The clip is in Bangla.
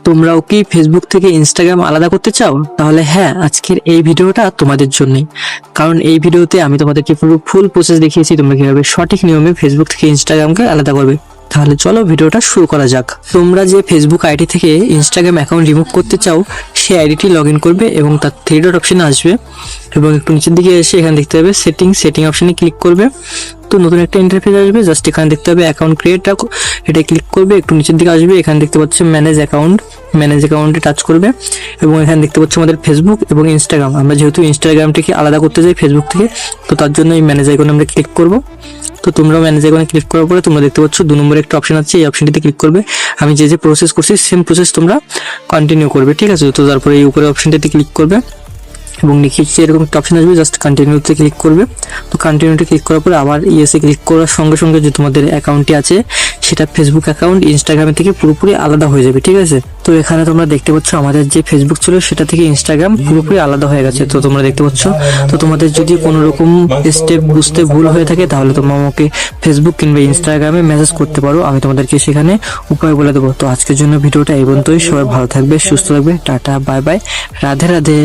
তোমরাও কি ফেসবুক থেকে ইনস্টাগ্রাম আলাদা করতে চাও? তাহলে হ্যাঁ, আজকের এই ভিডিওটা তোমাদের জন্যই। কারণ এই ভিডিওতে আমি তোমাদেরকে পুরো ফুল প্রসেস দেখিয়েছি তোমরা কিভাবে সঠিক নিয়মে ফেসবুক থেকে ইনস্টাগ্রামকে আলাদা করবে। তাহলে চলো ভিডিওটা শুরু করা যাক। তোমরা যে ফেসবুক আইডি থেকে ইনস্টাগ্রাম অ্যাকাউন্ট রিমুভ করতে চাও সেই আইডিটি লগ ইন করবে এবং তার থ্রি ডট অপশনে আসবে এবং একটু নিচের দিকে এসে এখানে দেখতে হবে সেটিং অপশনে ক্লিক করবে। তো নতুন একটা ইন্টারফেস আসবে, জাস্ট এখানে দেখতে হবে অ্যাকাউন্ট ক্রিয়েট, এটা ক্লিক করবে, একটু নিচের দিকে আসবে, এখানে দেখতে পাচ্ছ ম্যানেজ অ্যাকাউন্টে টাচ করবে এবং এখানে দেখতে পাচ্ছ আমাদের ফেসবুক এবং ইনস্টাগ্রাম। আমরা যেহেতু ইনস্টাগ্রামটাকে আলাদা করতে চাই ফেসবুক থেকে, তো তার জন্য এই ম্যানেজ আইকনে আমরা ক্লিক করব। তো তোমরা ম্যানেজ আইকনে ক্লিক করার পরে তোমরা দেখতে পাচ্ছ 2 নম্বরে একটা অপশন আছে, এই অপশনটিতে ক্লিক করবে। আমি যে প্রসেস করছি সেম প্রসেস তোমরা কন্টিনিউ করবে, ঠিক আছে? তো তারপরে এই উপরে অপশনটিতে ক্লিক করবে এবং নিচে এরকম একটা অপশন আসবে, জাস্ট কন্টিনিউতে ক্লিক করবে। তো কন্টিনিউতে ক্লিক করার পরে আবার ইয়েসে ক্লিক করার সঙ্গে সঙ্গে যে তোমাদের অ্যাকাউন্টটি আছে সেটা ফেসবুক অ্যাকাউন্ট ইনস্টাগ্রামের থেকে পুরোপুরি আলাদা হয়ে যাবে, ঠিক আছে? তো এখানে তোমরা দেখতে পাচ্ছ আমাদের যে ফেসবুক ছিল সেটা থেকে ইনস্টাগ্রাম পুরোপুরি আলাদা হয়ে গেছে। তো তোমরা দেখতে পাচ্ছ। তো তোমাদের যদি কোনো রকম স্টেপ বুঝতে ভুল হয়ে থাকে তাহলে তোমরা আমাকে ফেসবুক কিংবা ইনস্টাগ্রামে মেসেজ করতে পারো, আমি তোমাদেরকে সেখানে উপায় বলে দেবো। তো আজকের জন্য ভিডিওটা এই পর্যন্তই। সবাই ভালো থাকবে, সুস্থ থাকবে, tata, bye bye, Radhe Radhe.